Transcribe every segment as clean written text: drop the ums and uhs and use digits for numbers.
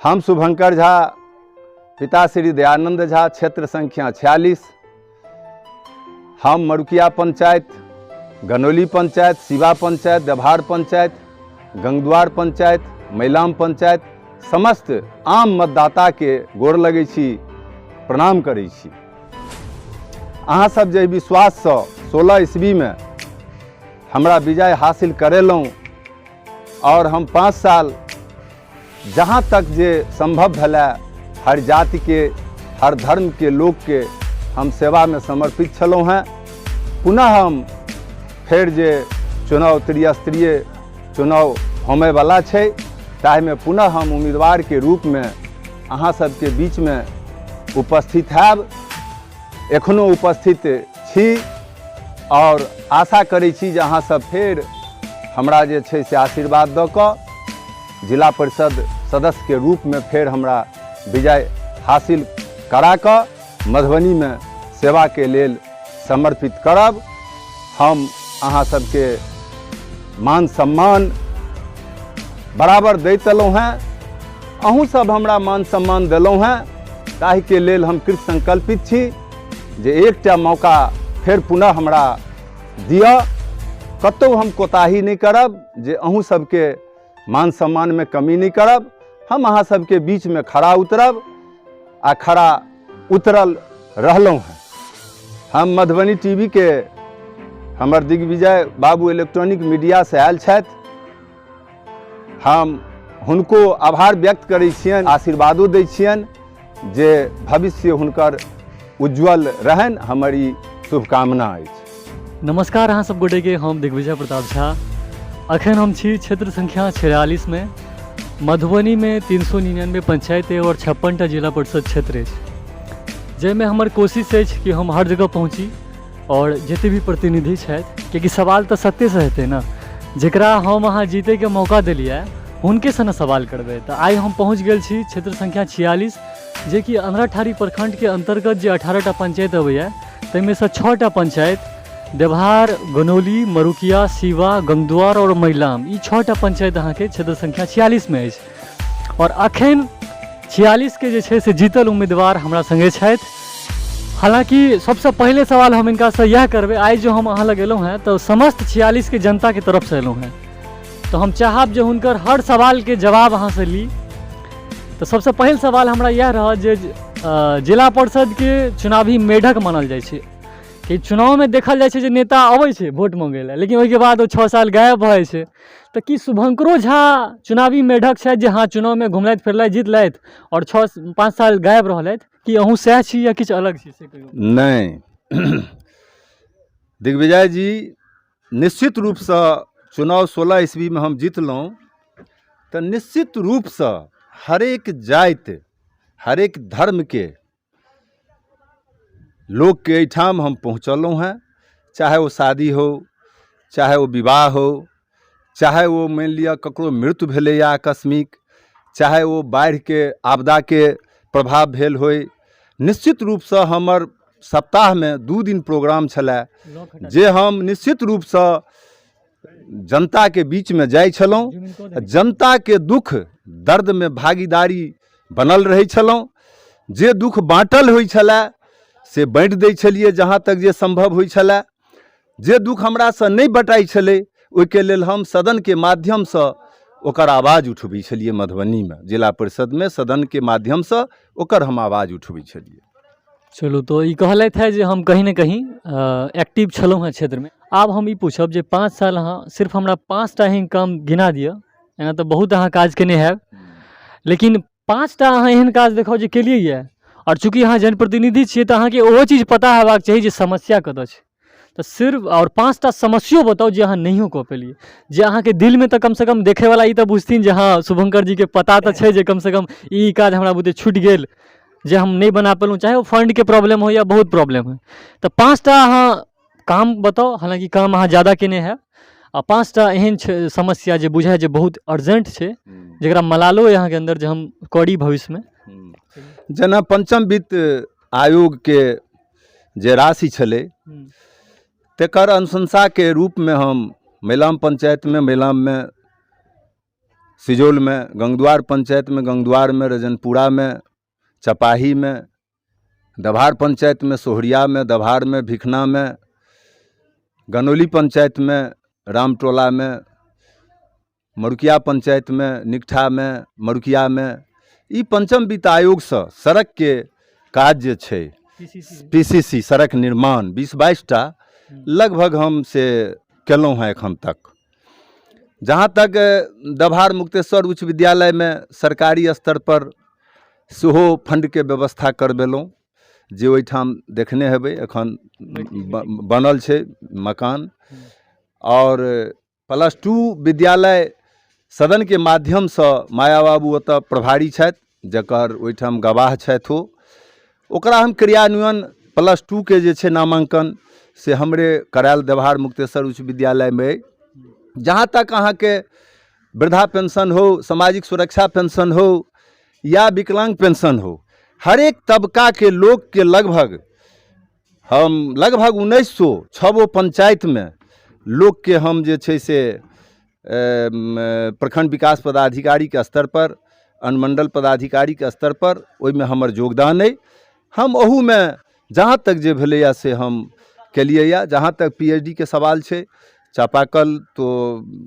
हम शुभंकर झा, पिता श्री दयानंद झा, क्षेत्र संख्या 46। हम मरुकिया पंचायत, गनौली पंचायत, शिवा पंचायत, देवहार पंचायत, गंगद्वार पंचायत, मैलाम पंचायत समस्त आम मतदाता के गोर लगै छी, प्रणाम करै छी। अहाँ सब जे विश्वास से 16 ईस्वी में हमरा विजय हासिल करेलहुँ और हम 5 साल जहाँ तक जे संभव भला हर जाति के, हर धर्म के लोग के हम सेवा में समर्पित छलहुँ हैं। पुनः हम फिर जे चुनाव त्रिस्तरीय चुनाव होने वाला है, ताहि में पुनः हम उम्मीदवार के रूप में अहाँ सबके बीच में उपस्थित हैब, एखनो उपस्थित छी और आशा करै छी जे अहाँ सब फिर हमरा जे छै से आशीर्वाद दऽ कऽ जिला परिषद सदस्य के रूप में फिर हमरा विजय हासिल करा कऽ मधुबनी में सेवा के लेल समर्पित करब। हम अहाँ सबके मान सम्मान बराबर दैत एलहुँ हैं, अहूँ सब हमरा मान सम्मान देलहुँ हैं, ताहि के लेल हम कृत संकल्पित छी जे एकटा मौका फिर पुनः हमरा दिअ। कतौ हम कोताही नहीं करब, जे अहूँ सबके मान सम्मान में कमी नहीं करब। हम अहाँ सबके बीच में खड़ा उतरब आ खड़ा उतरल रहलहुँ हैं। हम मधुबनी टीवी के हमर दिग्विजय बाबू इलेक्ट्रॉनिक मीडिया से आयल छथि, हम हुनको आभार व्यक्त करै छियनि, आशीर्वादो दै छियनि जे भविष्य हुनकर उज्जवल रहन, हमर ई शुभकामना अछि। नमस्कार अहाँ सब गोटे के, हम दिग्विजय प्रताप झा। अखन हम छी क्षेत्र संख्या 46 में। मधुबनी में 399 पंचायत और 56टा जिला परिषद क्षेत्र अछि, जाहिमे हमर कोशिश अछि कि हम हर जगह पहुँची और जते भी प्रतिनिधि छथि, क्योंकि सवाल तो सत्य से हेतै ना, जकरा हम अहाँ जीते के मौका दिलियै हुनके से न सवाल करबै। तो आइ हम पहुँच गेल छी क्षेत्र संख्या 46, जे कि अंधराठाड़ी प्रखंड के अंतर्गत जे 18टा पंचायत अबैया, ताहिमे से 6टा पंचायत देवहार, गनौली, मरुकिया, शिवा, गंगद्वार और मैलाम, ई 6टा पंचायत अहाँ के क्षेत्र संख्या 46 में अछि। और अखन 46 के जे छै से जीतल उम्मीदवार हमरा संगे छथि। हालांकि सबसे पहले सवाल हम इनका से यह करबे, आई जो हम अहाँ लग एलहुँ हैं तो समस्त 46 के जनता के तरफ से एलहुँ हैं, तो हम चाहब जो हुनकर हर सवाल के जवाब अहाँ से ली। तो सबसे पहल सवाल हमरा यह रहा जे जिला परिषद के चुनावी मेढक मानल जाइ छै कि चुनाव में देखल जाइ छै जे नेता अबै छै वोट मांगे ला, लेकिन ओहिके बाद वो 6 साल गायब भऽ जाइ छै। तो कि शुभंकरो झा चुनावी मेढक छथि जे हाँ चुनाव में घुमलथि फिरलथि जीतलथि और 5 साल गायब रहलथि, कि अहूँ सएह छी या किछु अलग छी से कहियौ? नहीं दिग्विजय जी, निश्चित रूप से चुनाव 16 ईस्वी में हम जीतलहुँ, तो निश्चित रूप से हरेक जाति, हरेक धर्म के लोग के एठाम हम पहुँचलहुँ हैं, चाहे वो शादी हो, चाहे वो विवाह हो, चाहे वो मान लिया ककरो मृत्यु भेलै या आकस्मिक, चाहे वो बाढ़ के आपदा के प्रभाव भेल होय। निश्चित रूप से हमर सप्ताह में 2 दिन प्रोग्राम छलै, जे हम निश्चित रूप से जनता के बीच में जाइ छलहुँ, जनता के दुख दर्द में भागीदारी बनल रहै छलहुँ। जे दुख बाँटल होइ छलै से बाँटि दै छलिए जहाँ तक जे संभव होइ छलै। जे दुख हमरा से नहीं बटाई छलै, ओहिके लेल हम सदन के माध्यम से ओकर आवाज उठबै छलिए। मधुबनी में जिला परिषद में सदन के माध्यम से ओकर हम आवाज उठबै छलिए। चलू, तो ई कहलथि है जे हम कहीं ना कहीं एक्टिव छलहुँ हैं क्षेत्र में। आब हम ई पूछब जे 5 साल अहाँ सिर्फ हमरा 5टा एहन काम गिना दिअ, एना तो बहुत अहाँ काज केने हैब, लेकिन 5टा अहाँ एहन काज देखाउ जे केलिए यऽ। और चूँकि अहाँ जनप्रतिनिधि छियै तो अहाँके ओहो चीज पता हेबाक चाही जे समस्या कतऽ छै। तो सिर्फ और 5टा समस्या बताओ जे अहाँ नहियो कऽ पेलिए, जे अहाँ के दिल में तो कम से कम देखे वाला ई तो बुझथिन जे हाँ शुभंकर जी के पता तो छै जे कम से कम ई काज हमरा बुते छूट गेल, जे हम नहीं बना पेलहुँ, चाहे वो फंड के प्रॉब्लम हो या बहुत प्रॉब्लम हो। तो 5टा अहाँ काम बताओ, हालांकि काम अहाँ ज़्यादा केने है, आ 5टा एहन समस्या जे बुझाय जे बहुत अर्जेंट छै, जकरा मलालो यहाँ के अंदर जे हम करी भविष्य में। जेना पंचम वित्त आयोग के जे राशि छलै, तेकर अनुशंसा के रूप में हम मैलाम पंचायत में, मैलाम में सिजौल में, गंगद्वार पंचायत में, गंगद्वार में, रजनपुरा में, चपाही में, दभार पंचायत में, सोहरिया में, दभार में, भिखना में, गनौली पंचायत में, रामटोला में, मरुकिया पंचायत में, निकठा में, मरुकिया में, ई पंचम वित्त आयोग से सड़क के काज जे छै पीसीसी सड़क निर्माण 20-22 टा लगभग हम से केलहुँ हैं एखन तक। जहाँ तक दभार मुक्तेश्वर उच्च विद्यालय में सरकारी स्तर पर सेहो फंड के व्यवस्था करबेलहुँ, जे ओहिठाम देखने हेबै एखन बनल छै मकान। और +2 विद्यालय सदन के माध्यम से माया बाबू ओतऽ प्रभारी छथि, जकर ओहिठाम गवाह छथि ओकरा हम क्रियान्वयन +2 के जे छै नामांकन से हमरे करायल दभार मुक्तेश्वर उच्च विद्यालय में। जहाँ तक अहाँ के वृद्धा पेंशन हो, सामाजिक सुरक्षा पेंशन हो या विकलांग पेंशन हो, हर एक तबका के लोग के लगभग 1906 पंचायत में लोग के हम जे छै से प्रखंड विकास पदाधिकारी के स्तर पर, अनुमंडल पदाधिकारी के स्तर पर ओहिमे हमर योगदान है। हम ओहू में जहाँ तक जे भेलैया से हम केलिए या। जहाँ तक पीएचडी के सवाल छै, चापाकल तो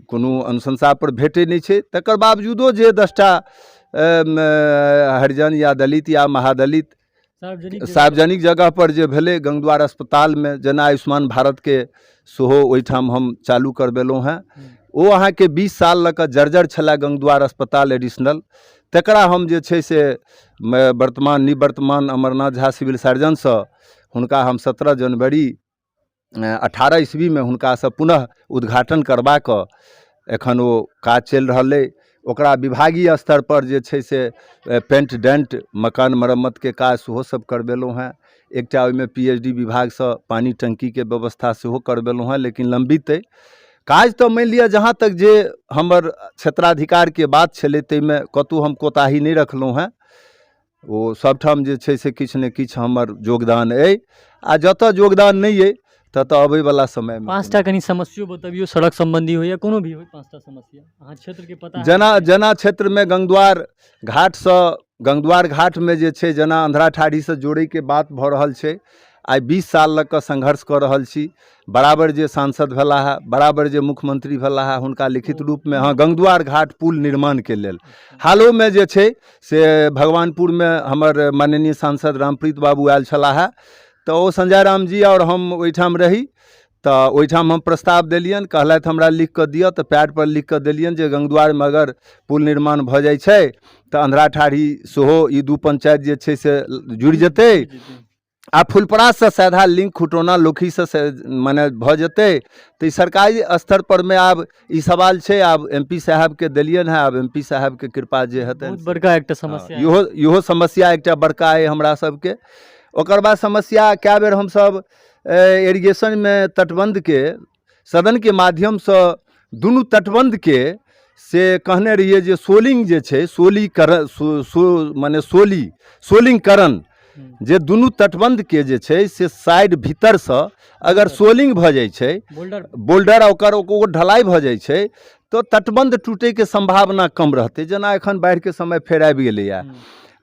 कोनो अनुशंसा पर भेटे नहीं छै, तकर बावजूदो जे 10टा हरिजन या दलित या महादलित सार्वजनिक जगह पर जे भेले, गंगद्वार अस्पताल में जेना आयुष्मान भारत के सेहो ओहिठाम हम चालू करबेलहुँ हैं। ओ अहाँ के 20 साल लग जर्जर छला गंगद्वार अस्पताल एडिशनल, तकरा हम जे छै से निवर्तमान अमरनाथ झा सिविल सर्जन से हुनका हम 17 जनवरी 18 ईस्वी में हुनका से पुनः उद्घाटन करबा कऽ एखन ओ काज चलि रहल अइ। ओकरा विभागीय स्तर पर जे छै से पेंट डेंट मकान मरम्मत के काज सेहो सब करबेलहुँ हैं। एकटा ओहिमे पीएचडी विभाग से पानी टंकी के व्यवस्था सेहो करबेलहुँ हैं, लेकिन लंबित अइ काज। तो मान लिअ जहाँ तक जे हमर क्षेत्राधिकार के बात छलै ताहिमे कतहु हम कोताही नहीं रखलहुँ हैं। ओ सबठाम जे छै से किछु ने किछु हमर योगदान अइ, आ जतऽ योगदान नहीं अइ ततऽ अबै वाला समय में 5टा कनी समस्या बतबियो, सड़क संबंधी हो या कोनो भी हो, 5टा समस्या अहाँ क्षेत्र के पता जना क्षेत्र में गंगद्वार घाट से, गंगद्वार घाट में जे छै जेना अंधरा ठाड़ी से जोड़े के बात भऽ रहल छै। आइ 20 साल लग संघर्ष कर रहल छी। बराबर जे सांसद भेला है, बराबर जे मुख्यमंत्री भेला है, हुनका लिखित रूप में हाँ गंगद्वार घाट पुल निर्माण के लेल हालो में जे छै से भगवानपुर में हमर माननीय सांसद रामप्रीत बाबू आयल छला है, तो ओ संजय राम जी और हम ओहिठाम रही, तो ओहिठाम हम प्रस्ताव देलियन, कहलथि हमरा लिख कऽ दिअ, तो पैड पर लिख कऽ देलियन जे गंगद्वार में अगर पुल निर्माण भऽ जाइ छै तो अंधरा ठाड़ी सेहो ई 2 पंचायत जे छै से जुड़ि जेतै, आ फुलपरास से सीधा लिंक खुटौना लोखी से माने भऽ जेतै। तो सरकारी स्तर पर में आब ई सवाल छै, आब एमपी साहब के देलियन है, आब एमपी साहब के कृपा जे हेतै बहुत बड़का एकटा समस्या इहो समस्या एकटा बड़का है हमरा सबके। ओकर बाद समस्या कए बेर हम सब इरिगेशन में तटबंध के सदन के माध्यम से दुनू तटबंध के से कहने रहिए जे सोलिंग जे छै, माने सोलिंगकरण जे दुनू तटबंध के जे छै से साइड भीतर से अगर सोलिंग भऽ जाइ छै, बोल्डर ओकर ढलाई भऽ जाइ छै, तो तटबंध टूटे के संभावना कम रहते। जेना एखन बाढ़ के समय फेर आबि गेलैया,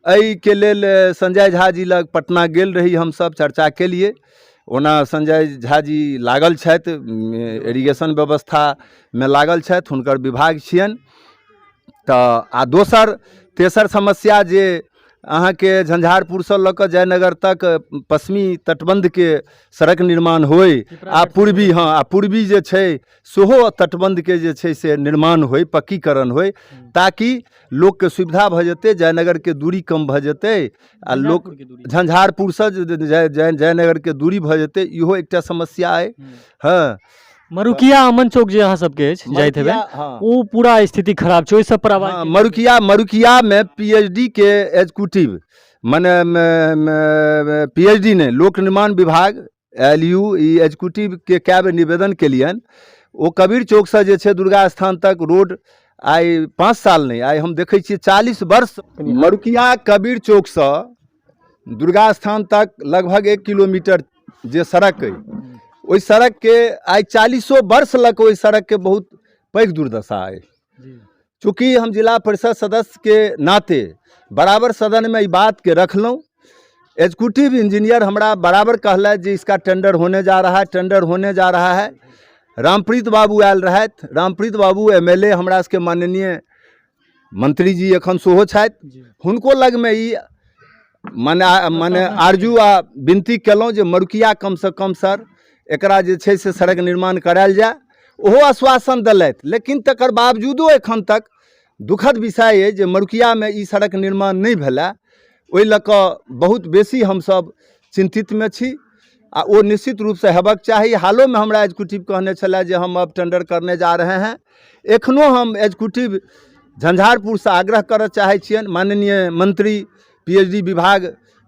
एहि के लेल संजय झा जी लग पटना गेल रही, हम सब चर्चा के लिए। ओना संजय झा जी लागल छथि, इरिगेशन व्यवस्था में लागल छथि, हुनकर विभाग छियनि। तो आ दोसर तेसर समस्या जे अहाँ के झंझारपुर से लऽ कऽ जयनगर तक पश्चिमी तटबंध के सड़क निर्माण होय, आ पूर्वी जे छै सेहो तटबंध के जे छै से निर्माण होय, पक्कीकरण होय, ताकि लोग के सुविधा भऽ जेतै, जयनगर के दूरी कम भऽ जेतै, आ लोग झंझारपुर से जयनगर के दूरी भऽ जेतै, इहो एकटा समस्या है। हाँ, मरुकिया अमन चौक जे अहाँ सबके जाइत हेबै, ओ पूरा स्थिति खराब छै, ओहि सब पर आवाज। मरुकिया में पीएचडी के एग्जीक्यूटिव माने पीएचडी ने लोक निर्माण विभाग LU ई एग्जीक्यूटिव के कए बेर निवेदन केलियन। ओ कबीर चौक से जे छै दुर्गा स्थान तक रोड आइ 5 साल नहीं, आइ हम देखै छियै 40 वर्ष। मरुकिया कबीर चौक से दुर्गा स्थान तक लगभग 1 किलोमीटर जे सड़क है, ओहि सड़क के आइ 40 वर्ष लग ओहि सड़क के बहुत पैघ दुर्दशा है। चूँकि हम जिला परिषद सदस्य के नाते बराबर सदन में ई बात के रखलूँ। एग्जीक्यूटिव इंजीनियर हमरा बराबर कहला जे इसका टेंडर होने जा रहा है, टेंडर होने जा रहा है। रामप्रीत बाबू आयल रहथि, रामप्रीत बाबू एमएलए हमरा सबके माननीय मंत्री जी एखन सेहो छथि, हुनको लगमे ई मने आरजू आ विनती केलहुँ जे मरुकिया कमसँ कम सर एकरा जे छै से सड़क निर्माण करायल जाय। ओहो आश्वासन देलथि, लेकिन तकर बावजूदो एखन तक दुखद विषय अइ जे मरुकियामे ई सड़क निर्माण नहि भेलए। ओहि लऽ कऽ बहुत बेसी हमसब चिंतित में छी आ वो निश्चित रूप से हेबाक चाही। हालों में हमरा एग्जीक्यूटिव कहने छला जे हम अब टेंडर करने जा रहे हैं। एखनो हम एग्जीक्यूटिव झंझारपुर से आग्रह करऽ चाहे छियन, माननीय मंत्री पीएचडी विभाग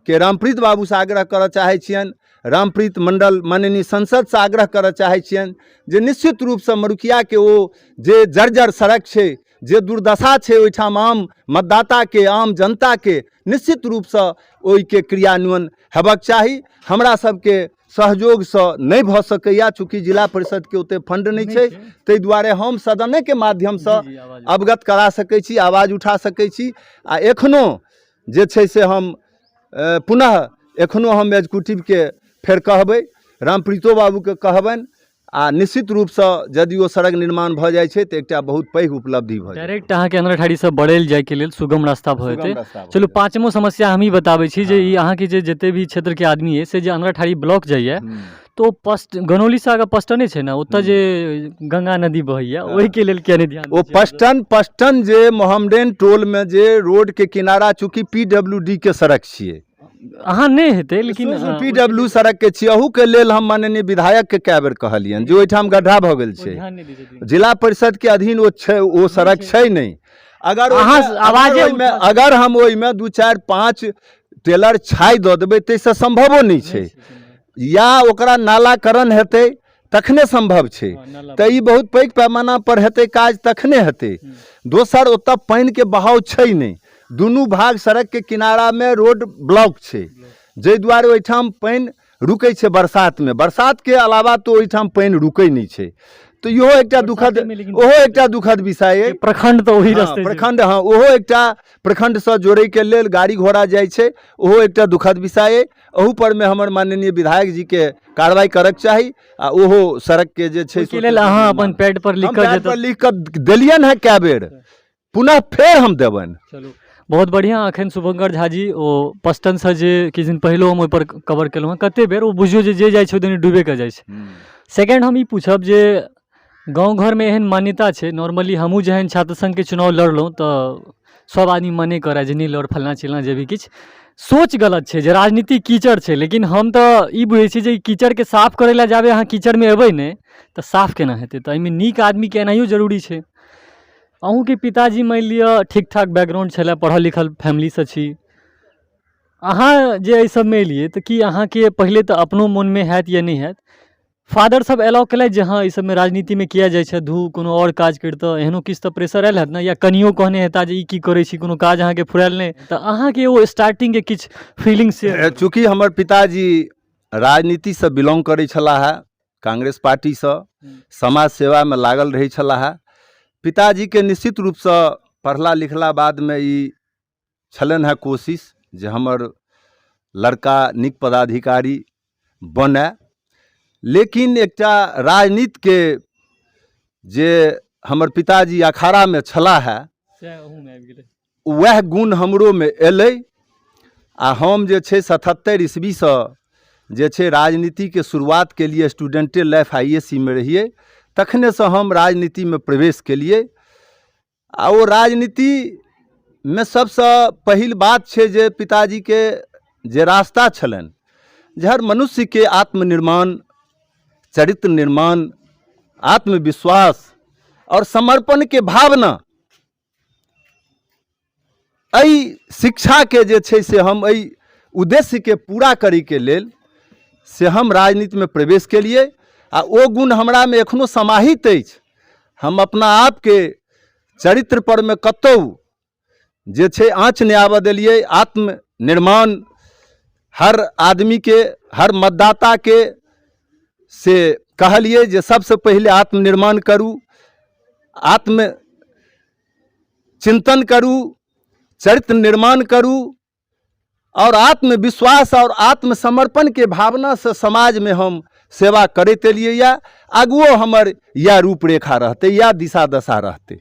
के रामप्रीत बाबू से आग्रह करऽ चाहे छियन, रामप्रीत मंडल माननीय संसद से आग्रह करऽ चाहे छियन जे निश्चित रूप से मरुकिया के ओ जे जर्जर सड़क छै, जे दुर्दशा छै ओहिठाम आम मतदाता के, आम जनता के निश्चित रूप से ओहि के क्रियान्वयन हेबाक चाही। हमरा सबके सहयोग से नहीं भ सकैया, चूँकि जिला परिषद के ओते फंड नहीं छै, ताहि दुआरे हम सदने के माध्यम से अवगत करा सकै छी, आवाज उठा सकै छी। आ एखनो जे छै से हम पुनः एखनो हम एग्जीक्यूटिव के फेर कहबै, रामप्रीतो बाबू के कहबनि आ निश्चित रूप से यदि ओ सड़क निर्माण भ जाइ छै तऽ एकटा बहुत पैघ उपलब्धि भ जाय। डायरेक्ट अहाँ के अंदरठाड़ी से बढ़ेल जाय के लेल सुगम रास्ता भ जेतै। चलू पांचमो समस्या हम ही बताबै छी जे ई अहाँ के जे जते भी क्षेत्र के आदमी है से जे अंदरठाड़ी ब्लॉक जाइए तो पस्ट गनौली से आगे पस्टने छै ना, ओतऽ जे गंगा नदी बहैया ओहि के लेल किया नहीं ध्यान ओ पस्टन जे मोहम्मडन टोल में जे रोड के किनारा, चूँकि पीडब्ल्यूडी के सड़क छियै, अहाँ नहीं हेतै लेकिन पीडब्ल्यू सड़क के छियै, अहू के लेल हम माननीय विधायक के कए बेर कहलियनि जे ओहिठाम गड्ढा भऽ गेल छै, जिला परिषद के अधीन ओ छै, ओ सड़क छै नहीं। अगर हम ओहिमे 2 4 5 टेलर छाई दऽ देबै ताहिसँ संभवो नहीं छै, या ओकरा नालाकरण हेतै तखने संभव छै। तऽ ई बहुत पैघ पैमाना पर हेतै काज तखने हेतै। दोसर ओतऽ पानि के बहाव छै नहीं, दुनू भाग सड़क के किनारा में रोड ब्लॉक छै, जाहि दुआरे ओहिठाम पानि रुकै छै बरसात में, बरसात के अलावा तो ओहिठाम पानि रुकै नहीं छै। तो इहो एकटा दुखद, ओहो एकटा दुखद विषय है। प्रखंड तो वही रास्ते प्रखंड, हाँ ओहो एकटा प्रखंड से जोड़े के लेल गाड़ी घोड़ा जाय छै, ओहो एकटा दुखद विषय है। अहू पर में हमर माननीय विधायक जी के कार्रवाई करक चाही आ ओहो सड़क के जे छै के लेल अहाँ अपन पैड पर लिख कर देलियन है कए बेर, पुनः फेर हम देबन। चलू बहुत बढ़िया। अखन शुभंकर झा जी ओ पस्टन से जे किछु दिन पहिलो हम ओहि पर कवर केलहुँ, कते बेर ओ बुझियो जे जाइ छै ओहि डूबे के जाइ छै। सेकेंड हम ई पूछब जे गाँव घर में एहन मान्यता है, नॉर्मली हमहूँ जहन छात्र संघ के चुनाव लड़लहुँ तो सब आदमी मने करे जे नहीं लड़ फलना चिलना, जे भी किछु सोच गलत है जे राजनीति कीचड़ है। लेकिन हम तो ई बुझे छी जे कीचड़ के साफ करे ला जाबे अहाँ कीचड़ में एबै नहीं तो साफ केना हेतै, तो एहिमे नीक आदमी के एनाइयो जरूरी है। अहूँ के पिताजी मान लिअ ठीक ठाक बैकग्राउंड छलै, पढ़ल लिखल फैमिली से छी, अहाँ जे एहि सब में एलियै तो कि अहाँ के पहले तो अपनो मन में हैत या नहीं हैत, फादर सब अलाउ केलथि जे हाँ ई सब में राजनीति में किया जाइ छै, धू कोनो और काज करितऽ, एहनो किछु तो प्रेशर आयल हैत ना, या कनियो कहने हेता जे ई की करै छी, कोनो काज अहाँ के फुरायल नहीं, तो अहाँ के ओ स्टार्टिंग के किछु फीलिंग से? चूँकि हमर पिताजी राजनीति से बिलोंग करै छलाह है, कांग्रेस पार्टी से समाज सेवा में लागल रहै छलाह है। पिताजी के निश्चित रूप से पढ़ला लिखला बाद में ई छलन है कोशिश जे हमर लड़का नीक पदाधिकारी बने, लेकिन एकटा राजनीति के जे हमर पिताजी अखाड़ा में छला है वह गुण हमरो में एलै आ हम जे छै 77 ईस्वी से जे छै राजनीति के शुरुआत के लिए स्टूडेंटे लाइफ ISC में रहिए, तखने से हम राजनीति में प्रवेश के लिए। आ वो राजनीति में सबसे पहिल बात छै जे पिताजी के जे रास्ता छलन जे हर मनुष्य के आत्मनिर्माण, चरित्र निर्माण, आत्मविश्वास और समर्पण के भावना, एहि शिक्षा के जे छै से हम एहि उद्देश्य के पूरा करै के लेल से हम राजनीति में प्रवेश के लिए। आ ओ गुण हमरा में एखनो समाहित अछि। हम अपना आप के चरित्र पर में कतौ जे छै आँच नहीं आबऽ देलियै। आत्मनिर्माण हर आदमी के, हर मतदाता के से कहलिए जे सबसे पहले आत्मनिर्माण करूँ, चिंतन करूँ, चरित्र निर्माण करूँ और आत्मविश्वास और आत्मसमर्पण के भावना से समाज में हम सेवा करते एलियै या आगुओ हमर या रूपरेखा रहते या दिशा दशा रहते।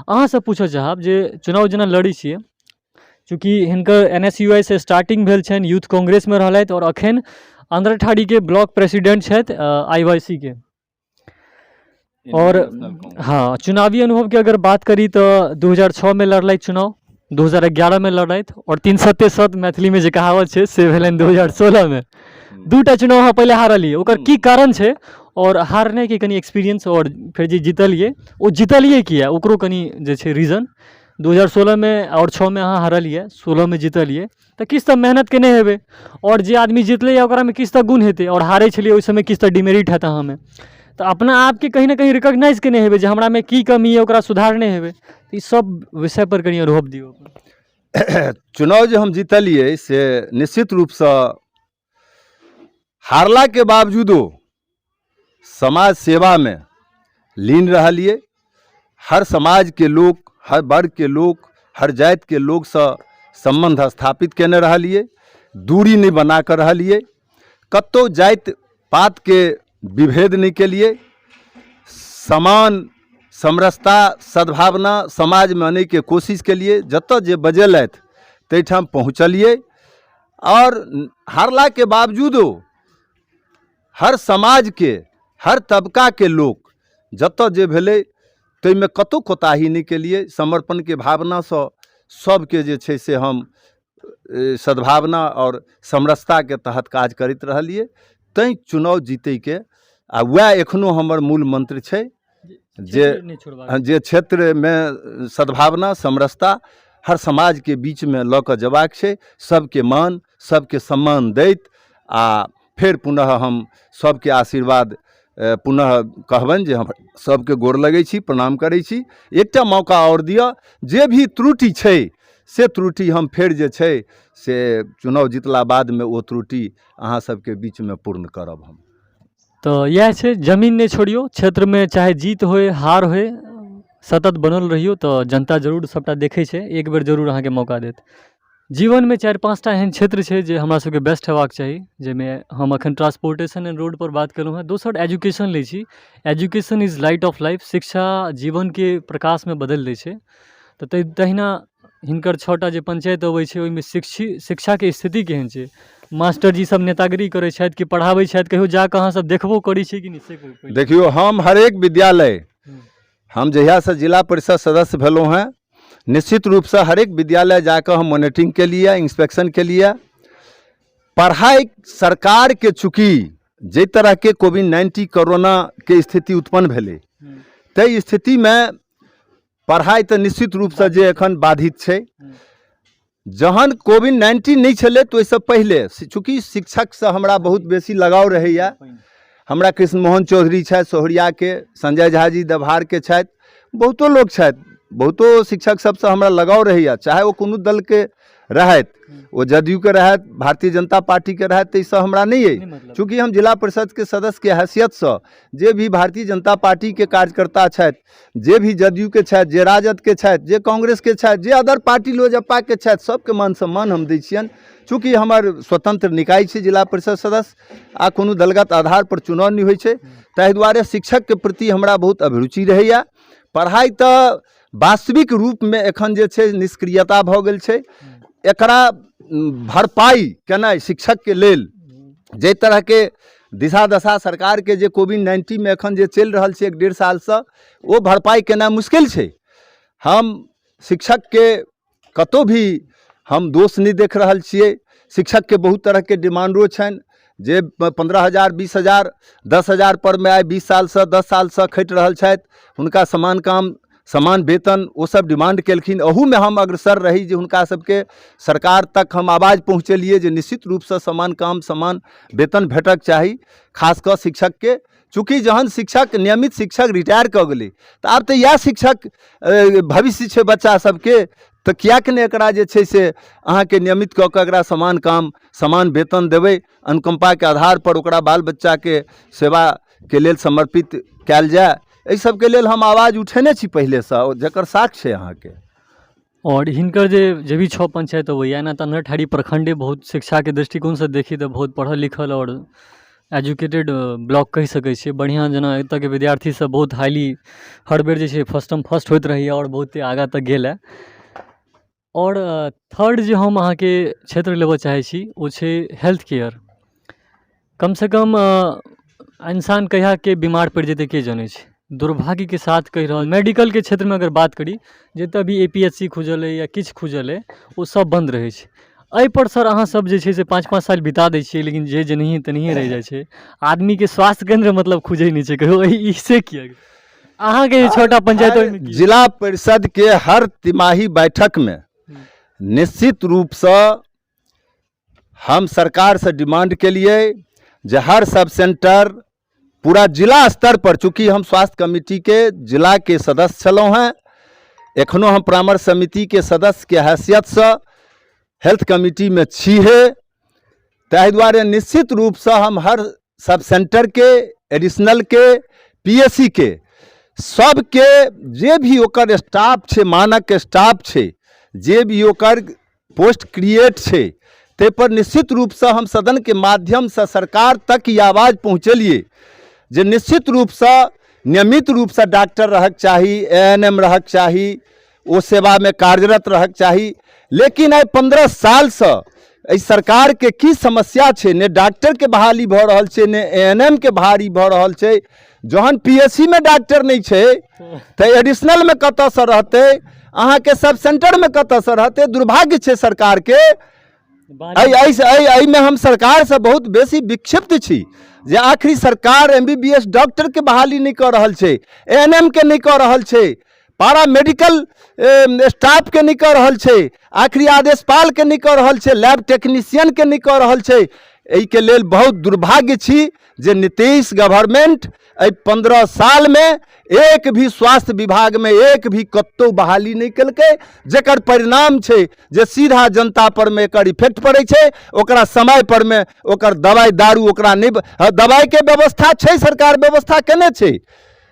अहाँ से पूछऽ चाहब जे चुनाव जेना लड़ी छियै, चूँकि हिनकर NSUI से स्टार्टिंग भेल छनि, यूथ कांग्रेस में रहलथि और अखन आंध्रठाड़ी के ब्लॉक प्रेसिडेंट छथि IYC के। और हाँ, चुनावी अनुभव की अगर बात करी तो 2006 में लड़लथि चुनाव, 2011 में लड़लथि और 3 सत्ते सत मैथिली में जे कहावत छै से भेलनि 2016 में। दूटा चुनाव अहाँ पहले हारलियै, ओकर की कारण छै और हारने के कनी एक्सपीरियंस, और फिर जे जीतलियै ओ जीतलियै किया ओकरो कनी जे छै रीजन। 2016 में और 6 में अहाँ हारलियै, 16 में जीतलियै, तो किछु तऽ मेहनत केने हेबै और जे आदमी जीतलै ओकरा में किछु तऽ गुण हेतै, और हारै छलियै ओहि समय किछु तऽ डिमेरिट हेतै अहाँमे, तो अपना आपके कहीं ना कहीं रिकॉग्नाइज केने हेबै जे हमरा में की कमी है ओकरा सुधारने हेबै। तो ई सब विषय पर कनी अनुभव दियौ। चुनाव जो हम जीतलियै से निश्चित रूप से हारला के बावजूदो समाज सेवा में लीन रहलियै। हर समाज के लोग, हर वर्ग के लोग, हर जाति के लोग से संबंध स्थापित केने रहलियै, दूरी नहीं बना कर रहलियै, कतौ जाति पात के विभेद नहीं केलियै, समान समरसता सद्भावना समाज में आने के कोशिश केलियै, जतऽ जे बजेलथि तैठाम पहुँचलियै। और हारला के बावजूदो हर समाज के, हर तबका के लोग जतऽ जे भेलै ताहिमे कतौ कोताही नहीं केलियै, समर्पण के भावना से सबके जे छै से हम सद्भावना और समरसता के तहत काज करैत रहलियै, तैं चुनाव जीतै के आ वएह एखनो हमर मूल मंत्र छै जे क्षेत्र में सद्भावना समरसता हर समाज के बीच में लऽ कऽ जबाक छै, सबके मान सबके सम्मान दैत आ फिर पुनः हम सबके आशीर्वाद पुनः कहबनि जे हम सबके गोर लगै छी, प्रणाम करै छी। एकटा मौका और दिअ, जे भी त्रुटि छै से त्रुटि हम फिर जे छै से चुनाव जीतला बाद में ओ त्रुटि अहाँ सबके बीच में पूर्ण करब हम। तो यह छै, जमीन नहीं छोड़ियो, क्षेत्र में चाहे जीत होय हार होय सतत बनल रहियो, तो जनता जरूर सबटा देखै छै, एक बेर जरूर अहाँके मौका देत। जीवन में 4-5 टा एहन क्षेत्र छै जे हमरा सबके बेस्ट हेबाक चाही, जाहिमे हम अखन ट्रांसपोर्टेशन एंड रोड पर बात केलहुँ हैं। दोसर एजुकेशन लै छी, education is light of life, शिक्षा जीवन के प्रकाश में बदल दै छै। तो तहिना हिनकर 6 टा जे पंचायत अबै छै ओहिमे शिक्षा के स्थिति केहन छै, मास्टर जी सब नेतागिरी करै छथि कि पढ़ाबै छथि, कहियो जाकऽ अहाँ सब देखबो करै छी कि नहीं से कहू। देखियो, हम हरेक विद्यालय, हम जहिया से जिला परिषद सदस्य भेलहुँ हैं, निश्चित रूप से हरेक विद्यालय जाकर हम मॉनिटरिंग के लिए, इंस्पेक्शन के लिए। पढ़ाई सरकार के चूँकि जे तरह के कोविड-19 कोरोना के स्थिति उत्पन्न भेलै, ताहि स्थिति में पढ़ाई तो निश्चित रूप से जे एखन बाधित छै। जहन कोविड-19 नहीं छलै तो ओहिसँ पहले, चूँकि शिक्षक से हमरा बहुत बेसी लगाव रहैया, हमरा कृष्ण मोहन चौधरी छथि सोहरिया के, संजय झा जी दभार के छथि, बहुतो लोग छथि, बहुतो शिक्षक सबसे हमरा लगाव रहैया, चाहे वो कोनो दल के रहत, वो जदयू के रहत, भारतीय जनता पार्टी के रहत, ताहिसँ हमरा नहीं है। चूँकि हम जिला परिषद के सदस्य के हैसियत से जे भी भारतीय जनता पार्टी के कार्यकर्ता छथि, जे भी जदयू के छथि, जे राजद के छथि, जे कांग्रेस के छथि, जे अदर पार्टी लोजपा के छथि, सबके मान सम्मान हम दै छियनि। चूँकि हमर स्वतंत्र निकाय छै जिला परिषद सदस्य आ कोनो दलगत आधार पर चुनाव नहीं होइ छै, ताहि दुआरे शिक्षक के प्रति हमरा बहुत अभिरुचि रहैया। पढ़ाई तऽ वास्तविक रूप में एखन जे छै निष्क्रियता भऽ गेल छै, एकरा भरपाई केनाइ शिक्षक के लेल जे तरह के दिशा दशा सरकार के जे कोविड-19 में एखन जे चलि रहल छै 1-1.5 साल से, वो भरपाई केनाइ मुश्किल छै। हम शिक्षक के कतौ भी हम दोष नहीं देख रहल छियै। शिक्षक के बहुत तरह के डिमांडो छनि, जे 15,000 20,000 10,000 पर में आइ 20 साल से 10 साल से खटि रहल छथि, हुनका समान काम समान वेतन वो सब डिमांड केलखिन। अहू में हम अग्रसर रही जे हुनका सबके सरकार तक हम आवाज़ पहुँचेलिए जे निश्चित रूप से समान काम समान वेतन भेटक चाही, खास कऽ शिक्षक के। चूँकि जहन शिक्षक नियमित शिक्षक रिटायर कऽ गेलै तऽ आब तऽ इएह शिक्षक भविष्य छै बच्चा सबके, तऽ किएक नहि एकरा जे छै से अहाँके नियमित कऽ कऽ एकरा समान काम समान वेतन देबै, अनुकंपाके आधार पर ओकरा बाल बच्चाके सेवा के लेल समर्पित कयल जाय। एहि सबके लेल हम आवाज़ उठेने छी पहले से, जकर साक्ष्य छै अहाँके। और हिनकर जे भी 6 पंचायत अबैया एना तऽ नरठारी प्रखंडे बहुत शिक्षा के दृष्टिकोण से देखी तऽ बहुत पढ़ल लिखल और एजुकेटेड ब्लॉक कहि सकै छियै। बढ़िआँ जेना एतऽ के विद्यार्थी सब बहुत हाईली हर बेर जे छै फर्स्ट होइत रहैए और बहुते आगाँ तक गेल है। और थर्ड जे हम अहाँके क्षेत्र लेबऽ चाहै छी ओ छै हेल्थ केयर। कम से कम इंसान कहिया के बीमार पड़ि जेतै के जानै छै। दुर्भाग्य के साथ कहि रहल मेडिकल के क्षेत्र में अगर बात करी जतऽ भी APHC खुजल है या किछु खुजल है वो सब बंद रहै छै। एहि पर सर अहाँ सब जे छै से 5-5 साल बिता दै छियै लेकिन जे जेनाहिए तेनाहिए रहि जाइ छै। आदमी के स्वास्थ्य केंद्र मतलब खुजै नहीं छै कहियो इससे किया अहाँ के छोटा पंचायत हर जिला परिषद के हर तिमाही बैठक में निश्चित रूप से हम सरकार से डिमांड के लिए जे हर सब सेंटर पूरा जिला स्तर पर, चूँकि हम स्वास्थ्य कमेटी के जिला के सदस्य छलौं हैं, एखनो हम परामर्श समिति के सदस्य के हैसियत से हेल्थ कमेटी में छी है, ताहि दुआरे निश्चित रूप से हम हर सब सेंटर के एडिशनल के PSC के सबके जे भी ओकर स्टाफ छे, मानक स्टाफ छे, जे भी ओकर पोस्ट क्रिएट छे, ते पर निश्चित रूप से हम सदन के माध्यम से सरकार तक ई आवाज पहुँचलिए जे निश्चित रूप से नियमित रूप से डॉक्टर रहक चाही, ANM रहक चाही, ओ सेवा में कार्यरत रहक चाही। लेकिन आई 15 साल से एहि सरकार के की समस्या छे, ने डॉक्टर के बहाली भ रहल छे, ने ANM के बहाली भ रहल छे। जहन PSC में डॉक्टर नहीं छे तो एडिशनल में कतऽ से रहते, अहाँ के सब सेंटर में कतऽ से रहते। दुर्भाग्य छे सरकार के। में हम सरकार से बहुत बेसी विक्षिप्त छी जे आखिरी सरकार MBBS डॉक्टर के बहाली नहीं कर रहल छे, ANM के नहीं कर रहल छे, पारा मेडिकल स्टाफ के नहीं कर रहल छे, आखिरी आदेशपाल के नहीं कर रहल छे, लैब टेक्नीशियन के नहीं कर रहल छे। एहि के लेल बहुत दुर्भाग्य छी जे नीतीश गवर्नमेंट 15 साल में एक भी स्वास्थ्य विभाग में एक भी कत्तो बहाली नहीं कलकै, जेकर परिणाम छे जे सीधा जनता पर में एकर इफेक्ट पड़े छे। ओकरा समय पर में ओकर दवाई दारू ओकरा नहीं, दवाई के व्यवस्था छे, सरकार व्यवस्था केने छे।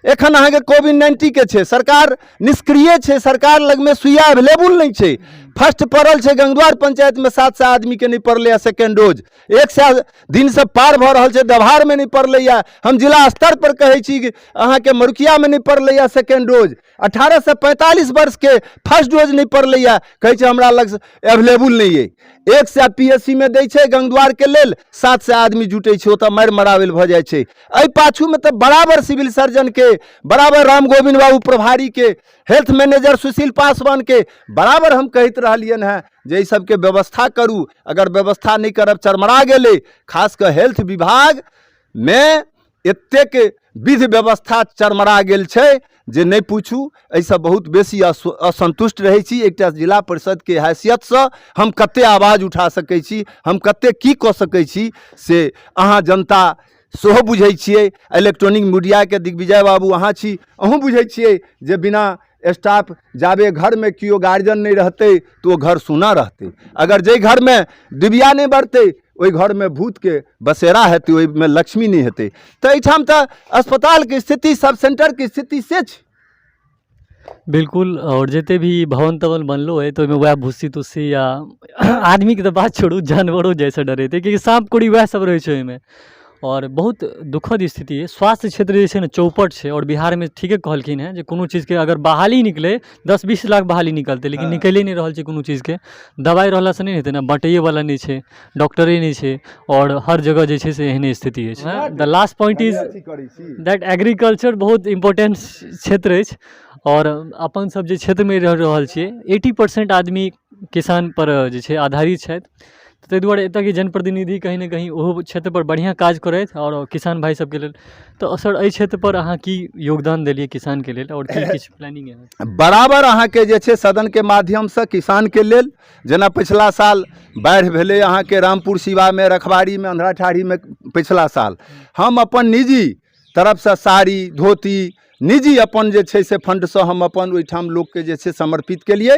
एखन अहाँ के कोविड-19 के छे, सरकार निष्क्रिय छे, सरकार लग में सुइया अवेलेबल नहीं छे। फर्स्ट पड़ल छे गंगद्वार पंचायत में 700 आदमी के नहीं पड़ले सेकेंड डोज, 100 दिन से पार भ रहल छे, देवहार में नहीं पड़ले। हम जिला स्तर पर कहे छी अहाँ के मरुकिया में नहीं पड़ले सेकेंड डोज, 18 से 45 वर्ष के फर्स्ट डोज नहीं पड़ले, कहे छे हमरा लग अवेलेबल नहीं है। 100 PSC में दै छे गंगद्वार के लेल, 700 आदमी जुटे छे, ओतऽ मारि मरावेल भ जाय छे। एहि पाछू में तो बराबर सिविल सर्जन के, बराबर राम गोविंद बाबू प्रभारी के, हेल्थ मैनेजर सुशील पासवान के बराबर हम कहते रहलियन है जे सब के व्यवस्था करू। अगर व्यवस्था नहीं करब चरमरा गेले। खास कर हेल्थ विभाग में एतेक विधि व्यवस्था चरमरा गेल छे जे नहीं पूछू। ऐसा बहुत बेसी असंतुष्ट रहे छी। एकटा जिला परिषद के हैसियत से हम कते आवाज उठा सकै छी, हम कते की कऽ सकै छी से अहाँ जनता सेहो बुझै छियै। इलेक्ट्रॉनिक मीडिया के दिग्विजय बाबू अहाँ छी, अहूँ बुझै छियै जे बिना स्टाफ जाबे घर में कियो गार्जियन नहीं रहते तो वो घर सुना रहते। अगर जे घर में डिबिया नहीं बढ़ते ओहि घर में भूत के बसेरा हेतै, ओहि में लक्ष्मी नहीं हेतै। तो एहिठाम तो अस्पताल के स्थिति, सब सेंटर के स्थिति से छै। बिल्कुल। और जते भी भवन तवन बनलो है तो वह भूसी तुस्सी या आदमी के तो बात छोड़ू, जानवरों जैसे डरे थे क्योंकि सांप कुड़ी वह सब रहे छे में। और बहुत दुखद स्थिति है। स्वास्थ्य क्षेत्र जैसे ना चौपट है और बिहार में ठीके कहलखिन है जे कोनो चीज़ के अगर बहाली निकले 10-20 लाख बहाली निकलते, लेकिन निकले नहीं रहल छै कोनो चीज़ के। दवाई रहला से नहीं हेतै ना, बटैये वाला नहीं छै, डॉक्टरे नहीं छै, और हर जगह जे छै से एहने स्थिति है। The last point is that agriculture बहुत इम्पोर्टेंट क्षेत्र है। और अपन सब जे क्षेत्र में रह रहल छियै 80% आदमी किसान पर जे छै आधारित छथि। ताहि दुआरे एतऽ के जनप्रतिनिधि कहीं ना कहीं ओहो क्षेत्र पर बढ़िया काज करथि और किसान भाई सबके लेल। तो सर एहि क्षेत्र पर अहाँ की योगदान देलिए किसान के लेल और की किछु प्लानिंग है? बराबर अहाँ के जे छै सदन के माध्यम से किसान के लेल, जेना पिछला साल बाढ़ि भेलै अहाँ के रामपुर सिवा में, रखबाड़ी में, अंधराठाढ़ी में पिछला साल, हम अपन निजी तरफ से साड़ी धोती निजी अपन जे छै से फंड से हम अपन ओहिठाम लोग के जे छै समर्पित केलिए।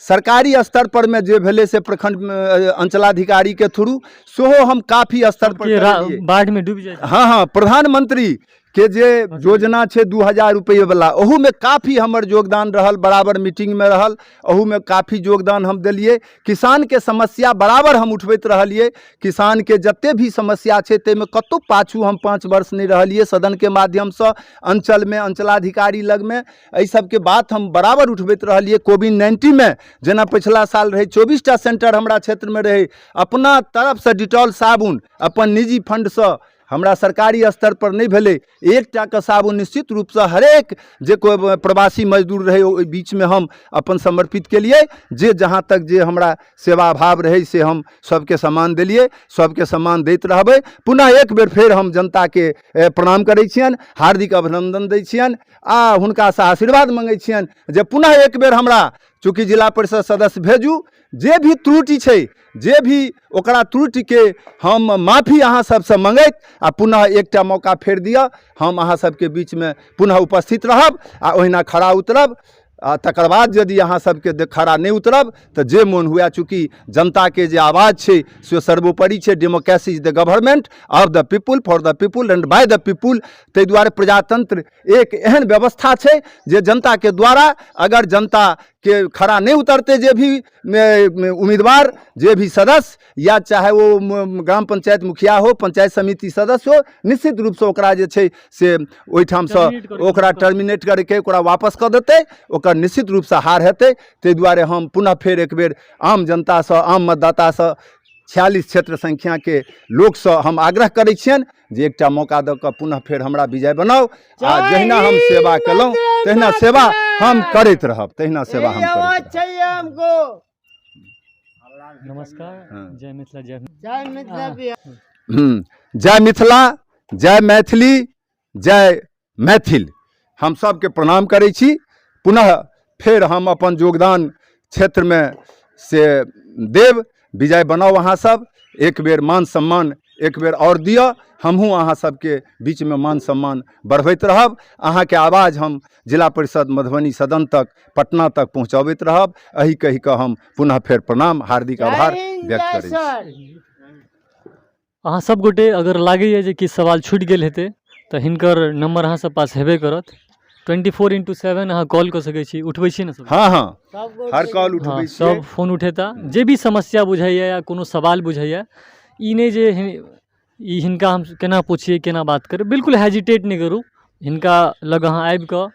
सरकारी स्तर पर में जे भेले से प्रखंड अंचलाधिकारी के थ्रू सेहो हम काफी स्तर पर बाढ़ में डूब जाए। हाँ, प्रधानमंत्री के जे योजना छै 2000 रुपये वाला, ओहू में काफ़ी हमर योगदान रहल, बराबर मीटिंग में रहल, ओहू में काफ़ी योगदान हम देलिए। किसान के समस्या बराबर हम उठबैत रहलिए। किसान के जते भी समस्या छै ताहिमे कतौ पाछू हम 5 वर्ष नहीं रहलिए। सदन के माध्यम से अंचल में, अंचलाधिकारी लग में एहि सब के बात हम बराबर उठबैत रहलिए। कोविड-19 में जेना पिछला साल रहे 24टा सेंटर हमरा क्षेत्र में रहे, अपना तरफ से डिटॉल साबुन अपन निजी फंड से हमरा सरकारी स्तर पर नहीं भेले, 1टा के साबुन निश्चित रूप से हरेक जे कोई प्रवासी मजदूर रहे ओहि बीच में हम अपन समर्पित के लिए। जे जहाँ तक जे हमरा सेवा भाव रहे से हम सबके सम्मान दिलिए, सबके सम्मान दैत रहबै। पुनः एक बेर फेर हम जनता के प्रणाम करै छियनि, हार्दिक अभिनंदन दै छियनि आ हुनका से आशीर्वाद मंगै छियनि जे पुनः एक बेर हमरा चूँकि जिला परिषद सदस्य भेजू, जे भी त्रुटि छै, जे भी ओकरा त्रुटि के हम माफी अहाँ सबसे मंगैत आ पुनः एकटा मौका फेर दिअ। हम अहाँ सबके बीच में पुनः उपस्थित रहब आ ओहिना खड़ा उतरब। आ तकर बाद यदि अहाँ सबके खड़ा नहीं उतरब तो जे मोन हुए, चूँकि जनता के जे आवाज़ छै से सर्वोपरि छै। Democracy is the government of the people, for the people and by the people. ताहि दुआरे प्रजातंत्र एक एहन व्यवस्था छै जे जनता के द्वारा अगर जनता के खड़ा नहीं उतरते जे भी उम्मीदवार, जे भी सदस्य, या चाहे वो ग्राम पंचायत मुखिया हो, पंचायत समिति सदस्य हो, निश्चित रूप से ओकरा जे छै से ओहिठाम से ओकरा टर्मिनेट करके ओकरा वापस कर देते, ओकर निश्चित रूप से हार हेतै। ताहि दुआरे हम पुनः फेर एक बेर आम जनता से, आम मतदाता से, 46 क्षेत्र संख्या के लोक से हम आग्रह करै छियनि जे एकटा मौका दऽ कऽ पुनः फेर हमरा विजय बनाउ आ जहिना हम सेवा केलहुँ तहिना सेवा हम करैत रहब, तहिना सेवा हम करैत रहब। नमस्कार, जय मिथिला, जय जय मिथिला, जय मैथिली, जय मैथिल। हम सबके प्रणाम करै छी। पुनः फेर हम अपन योगदान क्षेत्र में से देव, विजय बनाओ अहाँ सब। एक बेर मान सम्मान एक बेर और दिअ, हमहूँ अहाँ सबके बीच में मान सम्मान बढ़बैत रहब। अहाँ के आवाज़ हम जिला परिषद मधुबनी सदन तक, पटना तक पहुँचाबैत रहब। एही कहि कऽ हम पुनः फेर प्रणाम, हार्दिक आभार व्यक्त करै छी। अहाँ सब गोटे अगर लागैए जे कि सवाल छूटि गेल हेतै तऽ हिनकर नंबर अहाँ सब पास हेबे करत। 24x7 अहाँ कॉल कर सकै छी, उठबै छी ने सब? हाँ हाँ, हर कॉल उठबै छी, सब फोन उठेता। जे भी समस्या बुझाइए या कोनो सवाल बुझाइए, ई नहीं जे ई हिनका हम केना पूछिए, केना बात करें, बिल्कुल हेजिटेट नहीं करूँ। हिनका लग अहाँ आबि कऽ,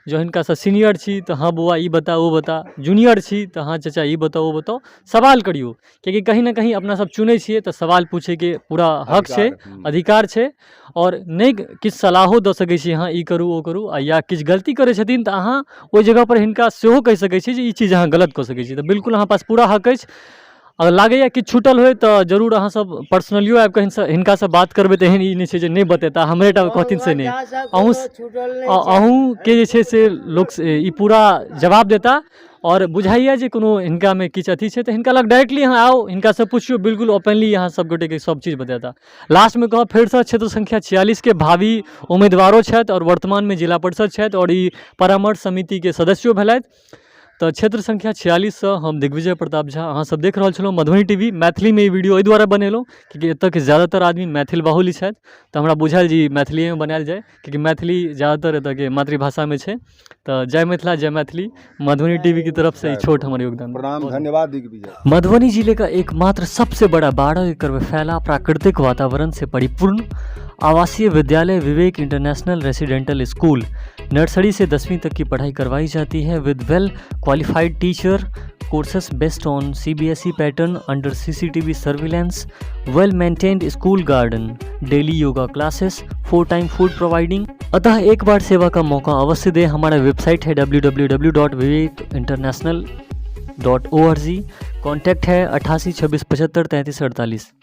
जो हिनका से सीनियर छी तो हाँ बौआ ई बता वो बता, जूनियर छी तो हाँ चाचा ई बताओ वो बताओ, सवाल करियो। क्योंकि कहीं ना कहीं अपना सब चुने छिए तो सवाल पूछे के पूरा हक छै, अधिकार छै। और नहीं किछु सलाहो दऽ सकै छी, हाँ ई करूँ वो करूँ, आ या किछु गलती करै छथिन तो अहाँ ओहि जगह पर हिनका सेहो कहि सकै छी जे ई चीज़ अहाँ गलत कऽ सकै छी। तो बिल्कुल अहाँ पास पूरा हक अछि। अगर लागैए किछु छूटल होय तो जरूर अहाँ सब पर्सनलियो आबि कऽ हिनका से बात करबै। तो एहन ई नहीं छै जे नहीं बतेता, हमरे टा कहथिन से नहीं, अहूँ के जे छै से लोक ई पूरा जवाब देता। और बुझाइए जे कोनो हिनका में किछु अथी छै तो हिनका लग डायरेक्टली यहाँ आओ, हिनका से पूछियो, बिल्कुल ओपनली यहाँ सब गोटे के सब चीज़ बताता। लास्ट में कहब फेर से क्षेत्र संख्या 46 के भावी उम्मीदवारों छथि और वर्तमान में जिला परिषद छथि और ई परामर्श समिति के सदस्यो भेलथि। तो क्षेत्र संख्या 46 से हम दिग्विजय प्रताप झा, अहाँ सब देख रहल छलहुँ मधुबनी टीवी। मैथिली में ई वीडियो एहि दुआरे बनेलहुँ क्योंकि एतऽ के ज़्यादातर आदमी मैथिल बाहुल्य छथि, तो हमरा बुझायल जी मैथिली में बनायल जाए, क्योंकि मैथिली ज़्यादातर एतऽ के मातृभाषा में छै। तो जय मिथिला, जय मैथिली। मधुबनी टीवी की तरफ से छोट हमारे योगदान, प्रणाम, धन्यवाद दिग्विजय। मधुबनी जिले का एकमात्र सबसे बड़ा 12 एकड़ में फैला प्राकृतिक वातावरण से परिपूर्ण आवासीय विद्यालय विवेक इंटरनेशनल रेसिडेंटल स्कूल। नर्सरी से 10वीं तक की पढ़ाई करवाई जाती है with well qualified teacher, courses based on CBSE pattern under CCTV surveillance, well maintained school garden, daily yoga classes, 4 time food providing. अतः एक बार सेवा का मौका अवश्य दें। हमारा वेबसाइट है www.vivekinternational.org। कॉन्टैक्ट है 88 26 75 33 48।